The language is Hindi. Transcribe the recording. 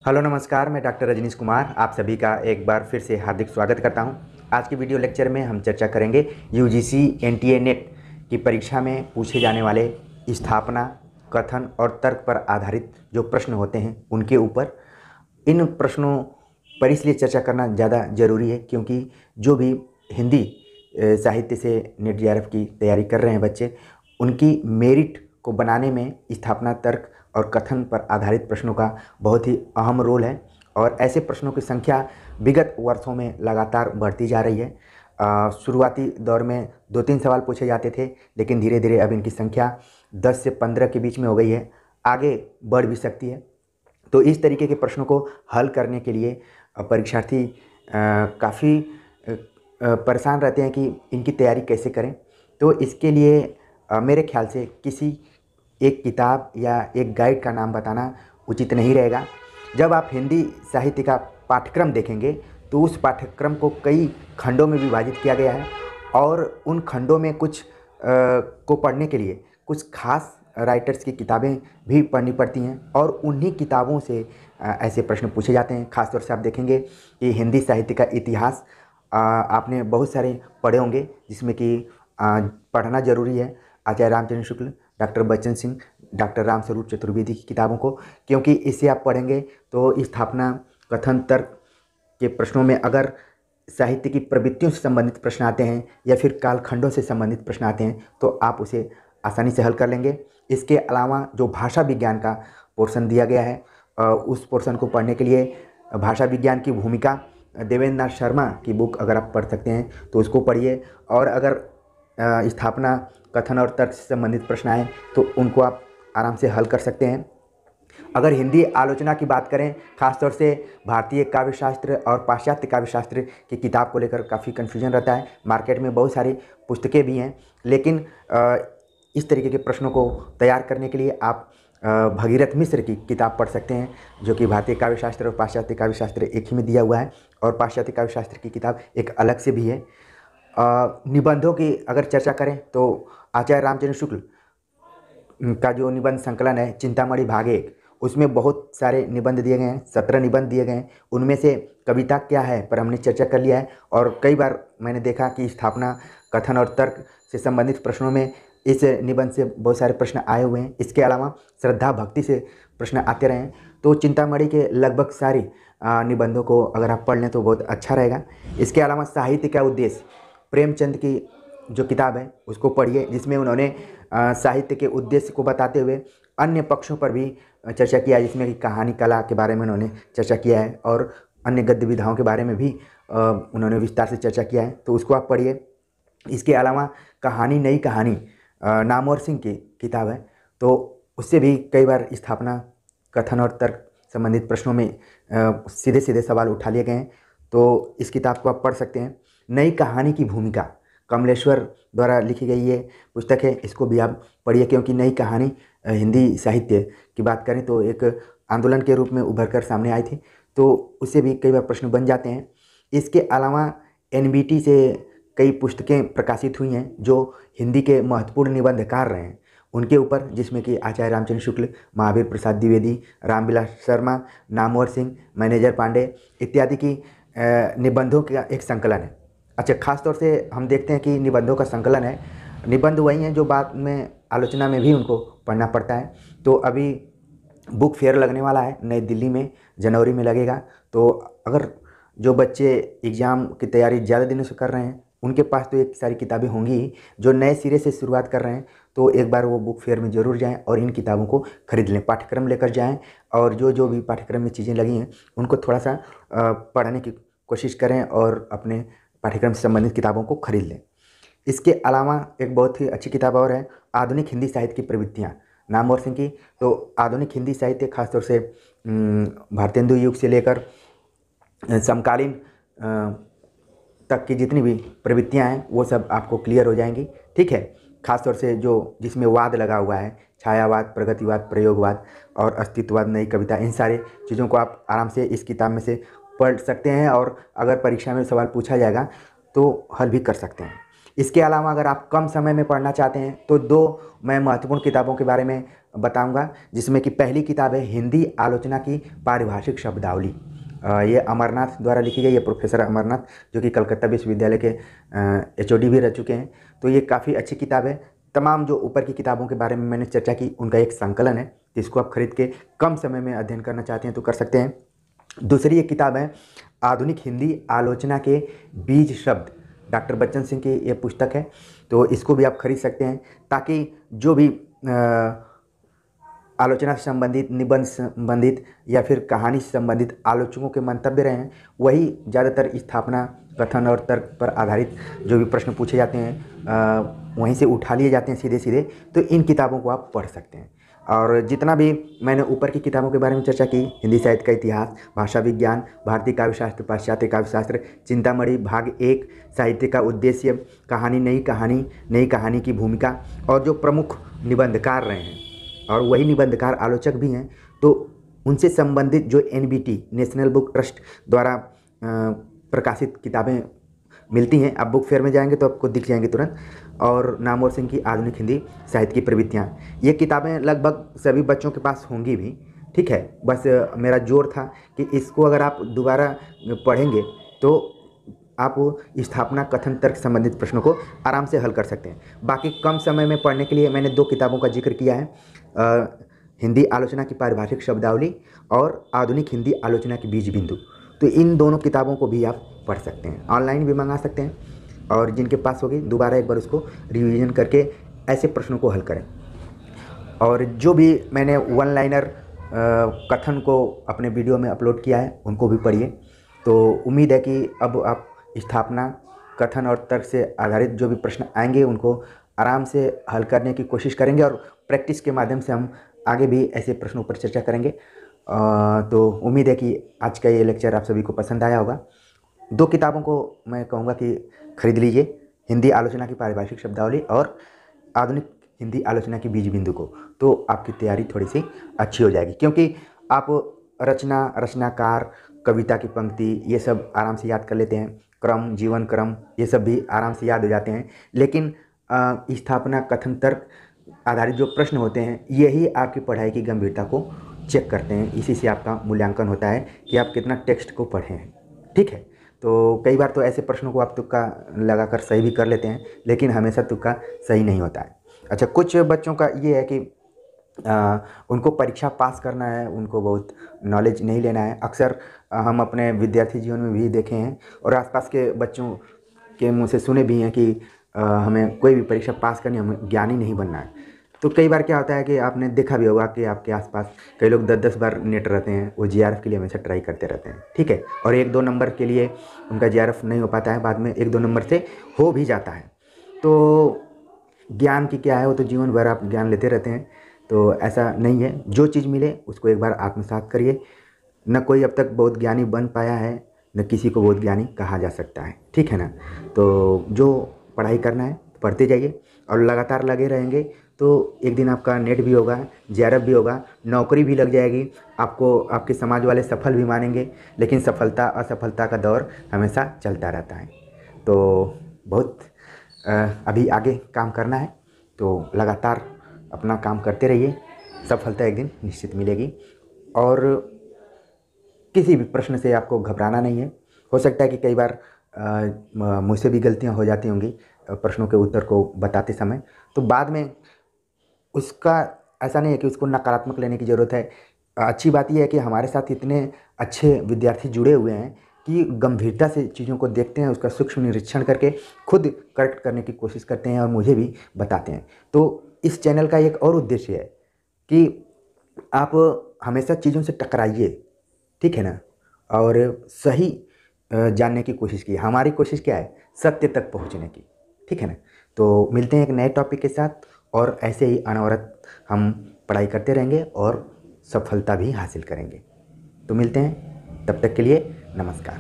हेलो नमस्कार, मैं डॉक्टर रजनीश कुमार आप सभी का एक बार फिर से हार्दिक स्वागत करता हूं। आज की वीडियो लेक्चर में हम चर्चा करेंगे यूजीसी एनटीए नेट की परीक्षा में पूछे जाने वाले स्थापना, कथन और तर्क पर आधारित जो प्रश्न होते हैं उनके ऊपर। इन प्रश्नों पर इसलिए चर्चा करना ज़्यादा ज़रूरी है क्योंकि जो भी हिंदी साहित्य से नेट जेआरएफ की तैयारी कर रहे हैं बच्चे, उनकी मेरिट को बनाने में स्थापना, तर्क और कथन पर आधारित प्रश्नों का बहुत ही अहम रोल है। और ऐसे प्रश्नों की संख्या विगत वर्षों में लगातार बढ़ती जा रही है। शुरुआती दौर में 2-3 सवाल पूछे जाते थे, लेकिन धीरे धीरे अब इनकी संख्या 10 से 15 के बीच में हो गई है, आगे बढ़ भी सकती है। तो इस तरीके के प्रश्नों को हल करने के लिए परीक्षार्थी काफ़ी परेशान रहते हैं कि इनकी तैयारी कैसे करें। तो इसके लिए मेरे ख्याल से किसी एक किताब या एक गाइड का नाम बताना उचित नहीं रहेगा। जब आप हिंदी साहित्य का पाठ्यक्रम देखेंगे तो उस पाठ्यक्रम को कई खंडों में विभाजित किया गया है और उन खंडों में कुछ को पढ़ने के लिए कुछ खास राइटर्स की किताबें भी पढ़नी पड़ती हैं और उन्हीं किताबों से ऐसे प्रश्न पूछे जाते हैं। खासतौर से आप देखेंगे कि हिंदी साहित्य का इतिहास आपने बहुत सारे पढ़े होंगे, जिसमें कि पढ़ना ज़रूरी है आचार्य रामचंद्र शुक्ल, डॉक्टर बच्चन सिंह, डॉक्टर रामस्वरूप चतुर्वेदी की किताबों को, क्योंकि इसे आप पढ़ेंगे तो स्थापना, कथन, तर्क के प्रश्नों में अगर साहित्य की प्रवृत्तियों से संबंधित प्रश्न आते हैं या फिर कालखंडों से संबंधित प्रश्न आते हैं तो आप उसे आसानी से हल कर लेंगे। इसके अलावा जो भाषा विज्ञान का पोर्शन दिया गया है, उस पोर्शन को पढ़ने के लिए भाषा विज्ञान की भूमिका देवेंद्र नाथ शर्मा की बुक अगर आप पढ़ सकते हैं तो उसको पढ़िए। और अगर स्थापना, कथन और तर्क से संबंधित प्रश्न आए तो उनको आप आराम से हल कर सकते हैं। अगर हिंदी आलोचना की बात करें, खासतौर से भारतीय काव्यशास्त्र और पाश्चात्य काव्यशास्त्र की किताब को लेकर काफ़ी कन्फ्यूजन रहता है। मार्केट में बहुत सारी पुस्तकें भी हैं, लेकिन इस तरीके के प्रश्नों को तैयार करने के लिए आप भगीरथ मिश्र की किताब पढ़ सकते हैं, जो कि भारतीय काव्यशास्त्र और पाश्चात्य काव्यशास्त्र एक ही में दिया हुआ है, और पाश्चात्य काव्यशास्त्र की किताब एक अलग से भी है। निबंधों की अगर चर्चा करें तो आचार्य रामचंद्र शुक्ल का जो निबंध संकलन है चिंतामणि भाग 1, उसमें बहुत सारे निबंध दिए गए हैं, 17 निबंध दिए गए हैं। उनमें से कविता क्या है पर हमने चर्चा कर लिया है, और कई बार मैंने देखा कि स्थापना, कथन और तर्क से संबंधित प्रश्नों में इस निबंध से बहुत सारे प्रश्न आए हुए हैं। इसके अलावा श्रद्धा भक्ति से प्रश्न आते रहे हैं, तो चिंतामणि के लगभग सारी निबंधों को अगर आप पढ़ लें तो बहुत अच्छा रहेगा। इसके अलावा साहित्य का उद्देश्य, प्रेमचंद की जो किताब है उसको पढ़िए, जिसमें उन्होंने साहित्य के उद्देश्य को बताते हुए अन्य पक्षों पर भी चर्चा किया है, जिसमें कि कहानी कला के बारे में उन्होंने चर्चा किया है और अन्य गद्य विधाओं के बारे में भी उन्होंने विस्तार से चर्चा किया है, तो उसको आप पढ़िए। इसके अलावा कहानी नई कहानी नामवर सिंह की किताब है, तो उससे भी कई बार स्थापना, कथन और तर्क संबंधित प्रश्नों में सीधे सीधे सवाल उठा लिए गए हैं, तो इस किताब को आप पढ़ सकते हैं। नई कहानी की भूमिका कमलेश्वर द्वारा लिखी गई ये पुस्तक है, इसको भी आप पढ़िए, क्योंकि नई कहानी हिंदी साहित्य की बात करें तो एक आंदोलन के रूप में उभर कर सामने आई थी, तो उससे भी कई बार प्रश्न बन जाते हैं। इसके अलावा एनबीटी से कई पुस्तकें प्रकाशित हुई हैं जो हिंदी के महत्वपूर्ण निबंधकार रहे हैं उनके ऊपर, जिसमें कि आचार्य रामचंद्र शुक्ल, महावीर प्रसाद द्विवेदी, रामविलास शर्मा, नामवर सिंह, मैनेजर पांडे इत्यादि की निबंधों का एक संकलन है। अच्छा, खास तौर से हम देखते हैं कि निबंधों का संकलन है, निबंध वही हैं जो बाद में आलोचना में भी उनको पढ़ना पड़ता है। तो अभी बुक फेयर लगने वाला है नई दिल्ली में, जनवरी में लगेगा, तो अगर जो बच्चे एग्ज़ाम की तैयारी ज़्यादा दिनों से कर रहे हैं उनके पास तो एक सारी किताबें होंगी ही। जो नए सिरे से शुरुआत कर रहे हैं तो एक बार वो बुक फेयर में ज़रूर जाएं और इन किताबों को खरीद लें, पाठ्यक्रम लेकर जाएं, और जो जो भी पाठ्यक्रम में चीज़ें लगी हैं उनको थोड़ा सा पढ़ने की कोशिश करें और अपने पाठ्यक्रम से संबंधित किताबों को खरीद लें। इसके अलावा एक बहुत ही अच्छी किताब और है, आधुनिक हिंदी साहित्य की प्रवृत्तियाँ, नामवर सिंह की। तो आधुनिक हिंदी साहित्य खासतौर से भारतेंदु युग से लेकर समकालीन तक की जितनी भी प्रवृत्तियाँ हैं वो सब आपको क्लियर हो जाएंगी, ठीक है। खासतौर से जो जिसमें वाद लगा हुआ है, छायावाद, प्रगतिवाद, प्रयोगवाद और अस्तित्ववाद, नई कविता, इन सारे चीज़ों को आप आराम से इस किताब में से पढ़ सकते हैं, और अगर परीक्षा में सवाल पूछा जाएगा तो हल भी कर सकते हैं। इसके अलावा अगर आप कम समय में पढ़ना चाहते हैं तो दो मैं महत्वपूर्ण किताबों के बारे में बताऊंगा, जिसमें कि पहली किताब है हिंदी आलोचना की पारिभाषिक शब्दावली। ये अमरनाथ द्वारा लिखी गई है, प्रोफेसर अमरनाथ, जो कि कलकत्ता विश्वविद्यालय के HOD भी रह चुके हैं। तो ये काफ़ी अच्छी किताब है। तमाम जो ऊपर की किताबों के बारे में मैंने चर्चा की उनका एक संकलन है, जिसको आप खरीद के कम समय में अध्ययन करना चाहते हैं तो कर सकते हैं। दूसरी एक किताब है आधुनिक हिंदी आलोचना के बीज शब्द, डॉक्टर बच्चन सिंह की ये पुस्तक है। तो इसको भी आप खरीद सकते हैं, ताकि जो भी आलोचना से संबंधित, निबंध संबंधित या फिर कहानी से संबंधित आलोचकों के मंतव्य रहे हैं, वही ज़्यादातर स्थापना, कथन और तर्क पर आधारित जो भी प्रश्न पूछे जाते हैं वहीं से उठा लिए जाते हैं सीधे सीधे। तो इन किताबों को आप पढ़ सकते हैं। और जितना भी मैंने ऊपर की किताबों के बारे में चर्चा की, हिंदी साहित्य का इतिहास, भाषा विज्ञान, भारतीय काव्य शास्त्र, पाश्चात्य काव्य शास्त्र, चिंतामणि भाग 1, साहित्य का उद्देश्य, कहानी, नई कहानी की भूमिका, और जो प्रमुख निबंधकार रहे हैं और वही निबंधकार आलोचक भी हैं, तो उनसे संबंधित जो NBT नेशनल बुक ट्रस्ट द्वारा प्रकाशित किताबें मिलती हैं। आप बुक फेयर में जाएंगे तो आपको दिख जाएंगे तुरंत। और नामवर सिंह की आधुनिक हिंदी साहित्य की प्रवृत्तियाँ, ये किताबें लगभग सभी बच्चों के पास होंगी भी, ठीक है। बस मेरा जोर था कि इसको अगर आप दोबारा पढ़ेंगे तो आप स्थापना, कथन, तर्क संबंधित प्रश्नों को आराम से हल कर सकते हैं। बाकी कम समय में पढ़ने के लिए मैंने दो किताबों का जिक्र किया है, हिंदी आलोचना की पारिभाषिक शब्दावली और आधुनिक हिंदी आलोचना की बीज बिंदु। तो इन दोनों किताबों को भी आप पढ़ सकते हैं, ऑनलाइन भी मंगा सकते हैं, और जिनके पास होगी दोबारा एक बार उसको रिवीजन करके ऐसे प्रश्नों को हल करें। और जो भी मैंने वन लाइनर कथन को अपने वीडियो में अपलोड किया है उनको भी पढ़िए। तो उम्मीद है कि अब आप स्थापना, कथन और तर्क से आधारित जो भी प्रश्न आएंगे उनको आराम से हल करने की कोशिश करेंगे, और प्रैक्टिस के माध्यम से हम आगे भी ऐसे प्रश्नों पर चर्चा करेंगे। तो उम्मीद है कि आज का ये लेक्चर आप सभी को पसंद आया होगा। दो किताबों को मैं कहूँगा कि खरीद लीजिए, हिंदी आलोचना की पारिभाषिक शब्दावली और आधुनिक हिंदी आलोचना की बीज बिंदु को। तो आपकी तैयारी थोड़ी सी अच्छी हो जाएगी, क्योंकि आप रचना, रचनाकार, कविता की पंक्ति, ये सब आराम से याद कर लेते हैं, क्रम, जीवन क्रम, ये सब भी आराम से याद हो जाते हैं। लेकिन स्थापना, कथन, तर्क आधारित जो प्रश्न होते हैं, यही आपकी पढ़ाई की गंभीरता को चेक करते हैं। इसी से आपका मूल्यांकन होता है कि आप कितना टेक्स्ट को पढ़े हैं, ठीक है। तो कई बार तो ऐसे प्रश्नों को आप तुक्का लगाकर सही भी कर लेते हैं, लेकिन हमेशा तुक्का सही नहीं होता है। अच्छा, कुछ बच्चों का ये है कि उनको परीक्षा पास करना है, उनको बहुत नॉलेज नहीं लेना है। अक्सर हम अपने विद्यार्थी जीवन में भी देखे हैं और आसपास के बच्चों के मुँह से सुने भी हैं कि हमें कोई भी परीक्षा पास करनी, हमें ज्ञानी नहीं बनना है। तो कई बार क्या होता है कि आपने देखा भी होगा कि आपके आसपास कई लोग 10-10 बार नेट रहते हैं, वो GRF के लिए हमेशा ट्राई करते रहते हैं, ठीक है। और 1-2 नंबर के लिए उनका GRF नहीं हो पाता है, बाद में 1-2 नंबर से हो भी जाता है। तो ज्ञान की क्या है, वो तो जीवन भर आप ज्ञान लेते रहते हैं। तो ऐसा नहीं है, जो चीज़ मिले उसको एक बार आत्मसात करिए। न कोई अब तक बहुत ज्ञानी बन पाया है, न किसी को बहुत ज्ञानी कहा जा सकता है, ठीक है ना। तो जो पढ़ाई करना है पढ़ते जाइए और लगातार लगे रहेंगे तो एक दिन आपका नेट भी होगा, GRF भी होगा, नौकरी भी लग जाएगी। आपको आपके समाज वाले सफल भी मानेंगे, लेकिन सफलता असफलता का दौर हमेशा चलता रहता है। तो बहुत अभी आगे काम करना है, तो लगातार अपना काम करते रहिए, सफलता एक दिन निश्चित मिलेगी। और किसी भी प्रश्न से आपको घबराना नहीं है। हो सकता है कि कई बार मुझसे भी गलतियां हो जाती होंगी प्रश्नों के उत्तर को बताते समय, तो बाद में उसका ऐसा नहीं है कि उसको नकारात्मक लेने की ज़रूरत है। अच्छी बात यह है कि हमारे साथ इतने अच्छे विद्यार्थी जुड़े हुए हैं कि गंभीरता से चीज़ों को देखते हैं, उसका सूक्ष्म निरीक्षण करके खुद करेक्ट करने की कोशिश करते हैं और मुझे भी बताते हैं। तो इस चैनल का एक और उद्देश्य है कि आप हमेशा चीज़ों से टकराइए, ठीक है ना, और सही जानने की कोशिश की। हमारी कोशिश क्या है, सत्य तक पहुंचने की, ठीक है ना। तो मिलते हैं एक नए टॉपिक के साथ, और ऐसे ही अनवरत हम पढ़ाई करते रहेंगे और सफलता भी हासिल करेंगे। तो मिलते हैं, तब तक के लिए नमस्कार।